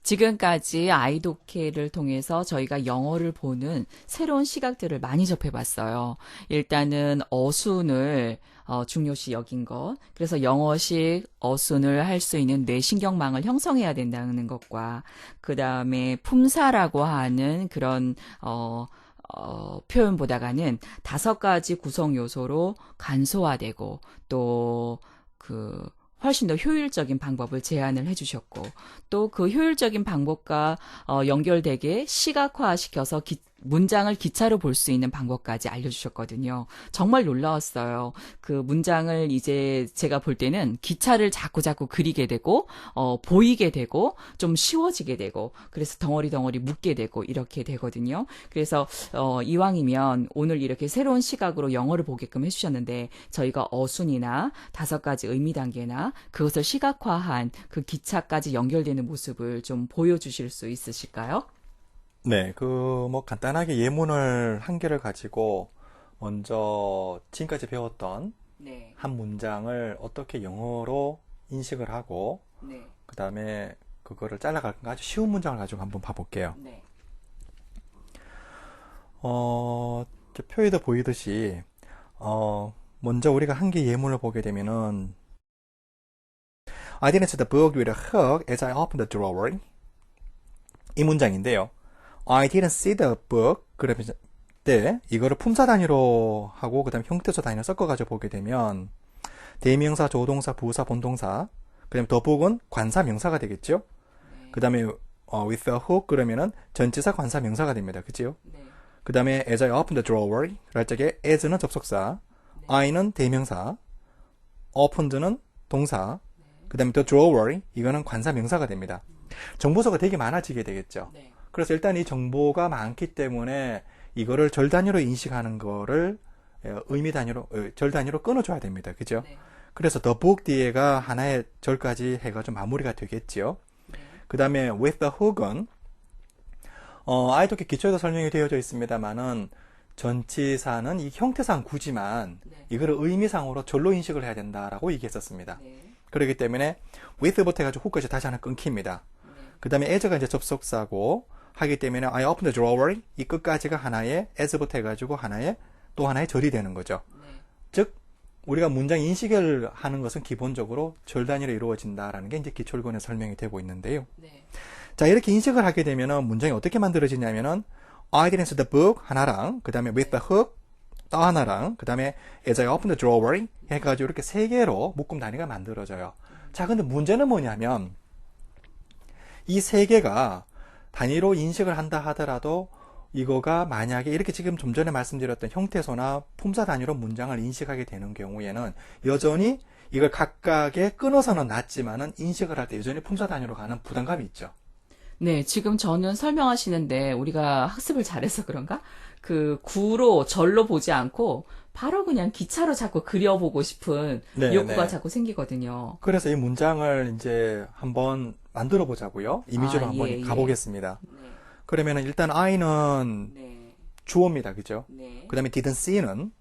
지금까지 아이독해를 통해서 저희가 영어를 보는 새로운 시각들을 많이 접해봤어요. 일단은 어순을 중요시 여긴 것, 그래서 영어식 어순을 할 수 있는 뇌신경망을 형성해야 된다는 것과 그 다음에 품사라고 하는 그런 표현보다가는 5가지 구성 요소로 간소화되고 또 훨씬 더 효율적인 방법을 제안을 해주셨고 또 그 효율적인 방법과 연결되게 시각화시켜서 문장을 기차로 볼 수 있는 방법까지 알려주셨거든요. 정말 놀라웠어요. 그 문장을 이제 제가 볼 때는 기차를 자꾸 그리게 되고 보이게 되고 좀 쉬워지게 되고 그래서 덩어리 묶게 되고 이렇게 되거든요. 그래서 이왕이면 오늘 이렇게 새로운 시각으로 영어를 보게끔 해주셨는데 저희가 어순이나 5가지 의미 단계나 그것을 시각화한 그 기차까지 연결되는 모습을 좀 보여주실 수 있으실까요? 네, 뭐 간단하게 예문을 한 개를 가지고 먼저 지금까지 배웠던 네, 한 문장을 어떻게 영어로 인식을 하고 네, 그 다음에 그거를 잘라갈 아주 쉬운 문장을 가지고 한번 봐볼게요. 네, 저 표에도 보이듯이 먼저 우리가 한 개 예문을 보게 되면은 I didn't see the book with a hook as I opened the drawer. 이 문장인데요. I didn't see the book. 그러면 때 이거를 품사 단위로 하고 그다음에 형태소 단위로 섞어가지고 보게 되면 대명사, 조동사, 부사, 본동사. 그다음에 the book은 관사 명사가 되겠죠. 그다음에 with a hook 그러면은 전치사, 관사 명사가 됩니다. 그죠? 네, 그다음에 as I opened the drawer 할 적에 as는 접속사, I는 대명사, opened는 동사. 그다음에 the drawer 이거는 관사 명사가 됩니다. 정보수가 되게 많아지게 되겠죠. 네, 그래서 일단 이 정보가 많기 때문에 이거를 절 단위로 인식하는 거를 의미 단위로 절 단위로 끊어줘야 됩니다. 그죠? 네, 그래서 the book 뒤에가 하나의 절까지 해가지고 마무리가 되겠죠. 그 다음에 with the hook은 아이독해 기초에도 설명이 되어져 있습니다만은 전치사는 이 형태상 구지만 네. 이거를 의미상으로 절로 인식을 해야 된다라고 얘기했었습니다. 네, 그렇기 때문에 with부터 해가지고 hook까지 다시 하나 끊깁니다. 그 다음에 as가 이제 접속사고 하기 때문에 I opened the drawer 이 끝까지가 하나의 as부터 해가지고 또 하나의 절이 되는 거죠. 네, 즉 우리가 문장 인식을 하는 것은 기본적으로 절 단위로 이루어진다라는 게 이제 기초일권에 설명이 되고 있는데요. 네, 자, 이렇게 인식을 하게 되면은 문장이 어떻게 만들어지냐면은 I didn't see the book 하나랑 그 다음에 with the hook 또 하나랑 그 다음에 as I opened the drawer 해가지고 이렇게 3개로 묶음 단위가 만들어져요. 자, 근데 문제는 뭐냐면 이 3개가 단위로 인식을 한다 하더라도 이거가 만약에 이렇게 지금 좀 전에 말씀드렸던 형태소나 품사 단위로 문장을 인식하게 되는 경우에는 여전히 이걸 각각에 끊어서는 놨지만은 인식을 할 때 여전히 품사 단위로 가는 부담감이 있죠. 네, 지금 저는 설명하시는데 우리가 학습을 잘해서 그런가? 그 구로 절로 보지 않고 바로 그냥 기차로 자꾸 그려보고 싶은 네, 욕구가 네. 자꾸 생기거든요. 그래서 이 문장을 이제 한번 만들어 보자고요. 이미지로 한번 예, 예. 가보겠습니다. 네, 그러면은 일단 I는 네, 주어입니다. 그죠? 네, 그 다음에 didn't see는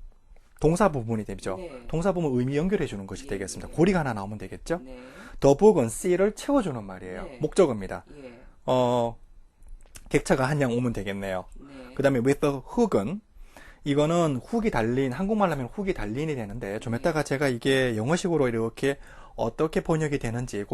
동사 부분이 되죠. 네. 동사 부분 의미 연결해 주는 것이 예, 되겠습니다. 예. 고리가 하나 나오면 되겠죠? 네, the book은 C를 채워주는 말이에요. 네. 목적어입니다. 예, 객차가 한 양 오면 되겠네요. 네, 그 다음에 with the hook은 이거는 훅이 달린, 한국말로 하면 훅이 달린이 되는데 좀 이따가 제가 이게 영어식으로 이렇게 어떻게 번역이 되는지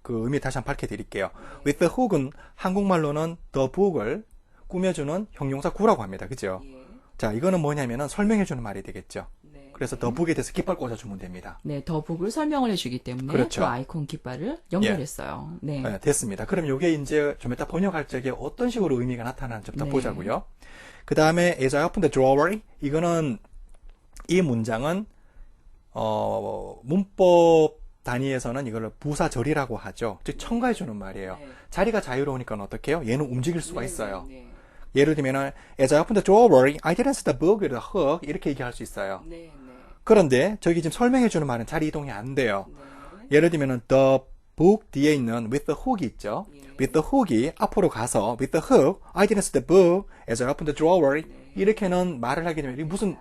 그 의미 다시 한번 밝혀드릴게요. with the hook은 한국말로는 the book을 꾸며주는 형용사 구라고 합니다. 그죠? 예, 자, 이거는 뭐냐면은 설명해주는 말이 되겠죠. 네. 그래서 the book에 대해서 깃발 꽂아주면 됩니다. 네, 더북을 설명을 해주기 때문에 그렇죠. 그 아이콘 깃발을 연결했어요. 네, 네, 됐습니다. 그럼 이게 이제 좀 이따 번역할 적에 어떤 식으로 의미가 나타나는지부터 네. 보자고요. 그 다음에 as I opened the drawer 이거는 이 문장은 문법 단위에서는 이걸 부사절이라고 하죠. 즉 첨가해주는 말이에요. 네. 자리가 자유로우니까 어떻게 해요? 얘는 움직일 수가 네, 있어요. 네, 예를 들면은 as I opened the drawer I didn't see the book with the hook 이렇게 얘기할 수 있어요. 네, 네, 그런데 저기 지금 설명해주는 말은 자리 이동이 안 돼요. 네, 예를 들면은 the book 뒤에 있는 with the hook이 있죠. 예. with the hook이 앞으로 가서 with the hook I didn't see the book as I opened the drawer 이렇게는 말을 하게 되면 이게 무슨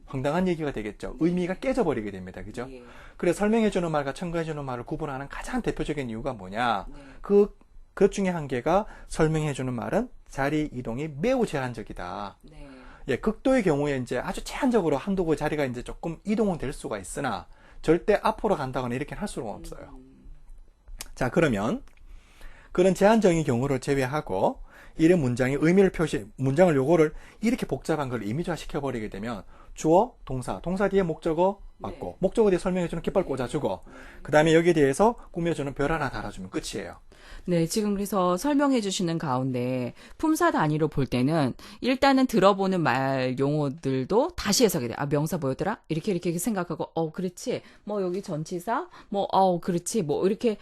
황당한 얘기가 되겠죠. 의미가 깨져버리게 됩니다. 그죠? 예. 그래서 설명해주는 말과 첨가해주는 말을 구분하는 가장 대표적인 이유가 뭐냐? 네. 그 그 중에 한 개가 설명해주는 말은 자리 이동이 매우 제한적이다. 네. 예, 극도의 경우에 이제 아주 제한적으로 한두 곳 자리가 이제 조금 이동은 될 수가 있으나 절대 앞으로 간다거나 이렇게는 할 수가 없어요. 자, 그러면 그런 제한적인 경우를 제외하고 이런 문장의 의미를 문장을 요거를 이렇게 복잡한 걸 이미지화 시켜버리게 되면 주어, 동사 뒤에 목적어 맞고 네. 목적어 뒤에 설명해주는 깃발 꽂아주고 그 다음에 여기에 대해서 꾸며주는 별 하나 달아주면 끝이에요. 네, 지금 그래서 설명해 주시는 가운데 품사 단위로 볼 때는 일단은 들어보는 말 용어들도 다시 해석이 돼. 아, 명사 뭐였더라? 이렇게 생각하고, 그렇지. 뭐 여기 전치사? 그렇지. 뭐 이렇게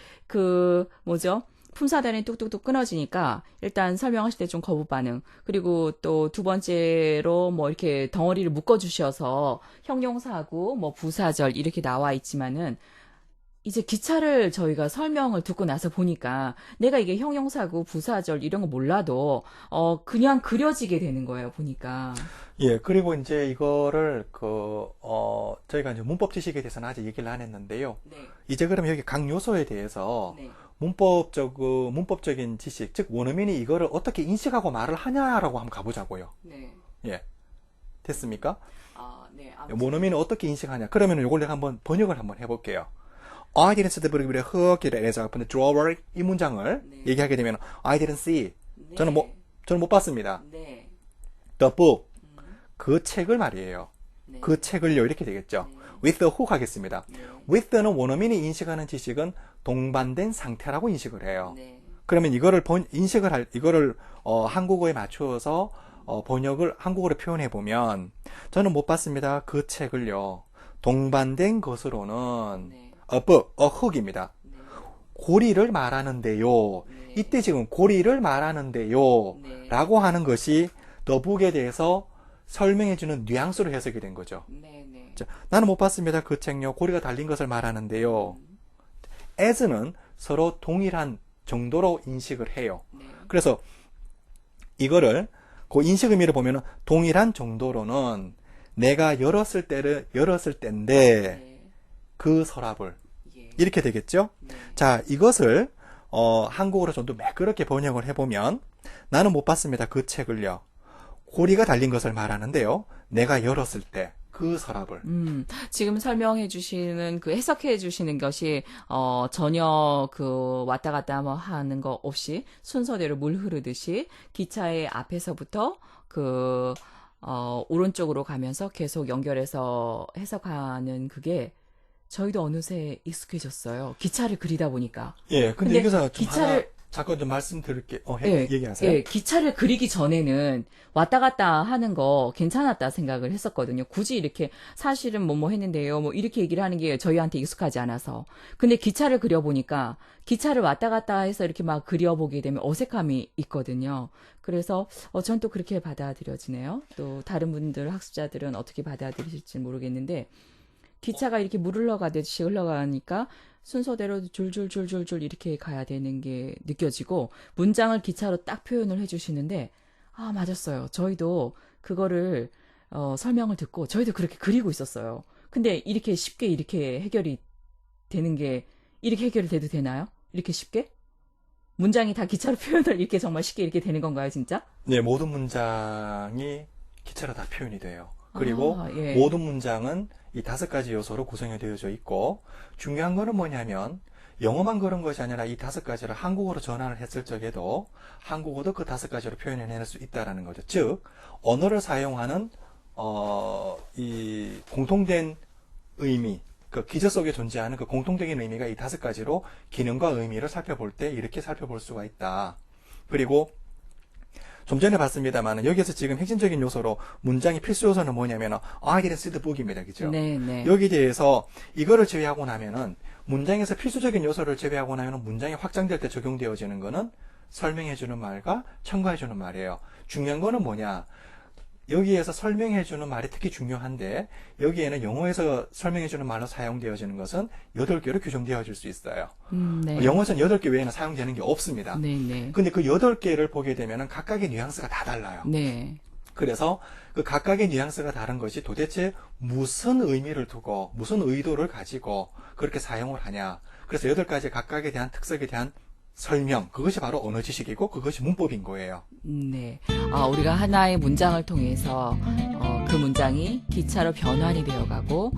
뭐죠? 품사 단위 뚝뚝뚝 끊어지니까 일단 설명하실 때 좀 거부 반응. 그리고 또 두 번째로 뭐 이렇게 덩어리를 묶어 주셔서 형용사하고 뭐 부사절 이렇게 나와 있지만은 이제 기차를 저희가 설명을 듣고 나서 보니까 내가 이게 형용사고 부사절 이런 거 몰라도 그냥 그려지게 되는 거예요, 보니까. 예, 그리고 이제 이거를 저희가 이제 문법 지식에 대해서는 아직 얘기를 안 했는데요. 네. 이제 그러면 여기 각 요소에 대해서 네. 문법적인 지식, 즉 원어민이 이거를 어떻게 인식하고 말을 하냐라고 한번 가보자고요. 네. 예, 됐습니까? 네. 원어민은 어떻게 인식하냐? 그러면 이걸 내가 한번 번역을 한번 해볼게요. I didn't see the book with a hook as I opened the drawer. 이 문장을 네. 얘기하게 되면 I didn't see. 네. 저는 못 봤습니다. 네. The book. 그 책을 말이에요. 네. 그 책을요. 이렇게 되겠죠. 네. with a hook 하겠습니다. 네. with는 원어민이 인식하는 지식은 동반된 상태라고 인식을 해요. 네. 그러면 이거를 한국어에 맞추어서 번역을 한국어로 표현해 보면 저는 못 봤습니다. 그 책을요. 동반된 것으로는 네. a book, a hook입니다. 네. 고리를 말하는데요. 네. 이때 지금 고리를 말하는데요. 네. 라고 하는 것이 the book에 대해서 설명해주는 뉘앙스로 해석이 된 거죠. 네. 네. 자, 나는 못 봤습니다. 그 책요. 고리가 달린 것을 말하는데요. as는 서로 동일한 정도로 인식을 해요. 네. 그래서 이거를 그 인식 의미를 보면은 동일한 정도로는 내가 열었을 때인데 네. 그 서랍을 예. 이렇게 되겠죠? 네. 자, 이것을 한국어로 좀 더 매끄럽게 번역을 해보면 나는 못 봤습니다. 그 책을요. 고리가 달린 것을 말하는데요. 내가 열었을 때 그 서랍을. 지금 설명해 주시는 해석해 주시는 것이 전혀 왔다 갔다 뭐 하는 거 없이 순서대로 물 흐르듯이 기차의 앞에서부터 오른쪽으로 가면서 계속 연결해서 해석하는 그게 저희도 어느새 익숙해졌어요. 기차를 그리다 보니까. 예, 근데 여기서 좀 하나 기차를 잠깐 좀 말씀드릴게. 예, 얘기하세요. 예, 기차를 그리기 전에는 왔다 갔다 하는 거 괜찮았다 생각을 했었거든요. 굳이 이렇게 사실은 뭐 했는데요. 뭐 이렇게 얘기를 하는 게 저희한테 익숙하지 않아서. 근데 기차를 그려보니까 기차를 왔다 갔다 해서 이렇게 막 그려보게 되면 어색함이 있거든요. 그래서 전 또 그렇게 받아들여지네요. 또 다른 분들 학습자들은 어떻게 받아들이실지 모르겠는데 기차가 이렇게 물 흘러가듯이 흘러가니까 순서대로 줄줄줄줄줄 이렇게 가야 되는 게 느껴지고 문장을 기차로 딱 표현을 해주시는데 맞았어요. 저희도 그거를 설명을 듣고 저희도 그렇게 그리고 있었어요. 근데 이렇게 쉽게 이렇게 해결이 되는 게 이렇게 해결이 돼도 되나요? 이렇게 쉽게? 문장이 다 기차로 표현을 이렇게 정말 쉽게 이렇게 되는 건가요, 진짜? 네, 모든 문장이 기차로 다 표현이 돼요. 그리고 예. 모든 문장은 이 5가지 요소로 구성이 되어져 있고 중요한 거는 뭐냐면 영어만 그런 것이 아니라 이 5가지를 한국어로 전환을 했을 적에도 한국어도 그 5가지로 표현해낼 수 있다라는 거죠. 즉 언어를 사용하는 이 공통된 의미, 그 기저 속에 존재하는 그 공통적인 의미가 이 5가지로 기능과 의미를 살펴볼 때 이렇게 살펴볼 수가 있다. 그리고 좀 전에 봤습니다만 여기서 지금 핵심적인 요소로 문장의 필수 요소는 뭐냐면 I didn't see the book입니다. 그죠? 네, 네. 여기에 대해서 이거를 제외하고 나면은 문장에서 필수적인 요소를 제외하고 나면 문장이 확장될 때 적용되어지는 거는 설명해주는 말과 첨가해주는 말이에요. 중요한 거는 뭐냐? 여기에서 설명해주는 말이 특히 중요한데 여기에는 영어에서 설명해주는 말로 사용되어지는 것은 8개로 규정되어질 수 있어요. 네. 영어에서는 8개 외에는 사용되는 게 없습니다. 네, 네. 근데 그 8개를 보게 되면 각각의 뉘앙스가 다 달라요. 네. 그래서 그 각각의 뉘앙스가 다른 것이 도대체 무슨 의미를 두고 무슨 의도를 가지고 그렇게 사용을 하냐. 그래서 8가지 각각에 대한 특색에 대한 설명, 그것이 바로 언어 지식이고 그것이 문법인 거예요. 네. 우리가 하나의 문장을 통해서 그 문장이 기차로 변환이 되어가고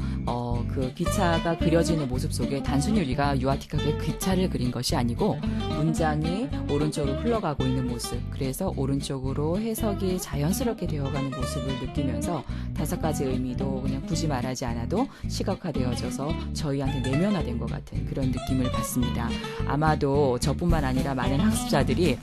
그 기차가 그려지는 모습 속에 단순히 우리가 유아틱하게 기차를 그린 것이 아니고 문장이 오른쪽으로 흘러가고 있는 모습, 그래서 오른쪽으로 해석이 자연스럽게 되어가는 모습을 느끼면서 5가지 의미도 그냥 굳이 말하지 않아도 시각화되어져서 저희한테 내면화된 것 같은 그런 느낌을 받습니다. 아마도 저뿐만 아니라 많은 학습자들이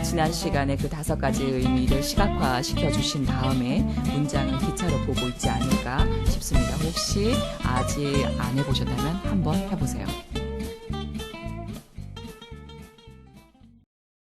지난 시간에 그 5가지 의미를 시각화시켜 주신 다음에 문장을 기차로 보고 있지 않을까 싶습니다. 혹시 아직 안 해보셨다면 한번 해보세요.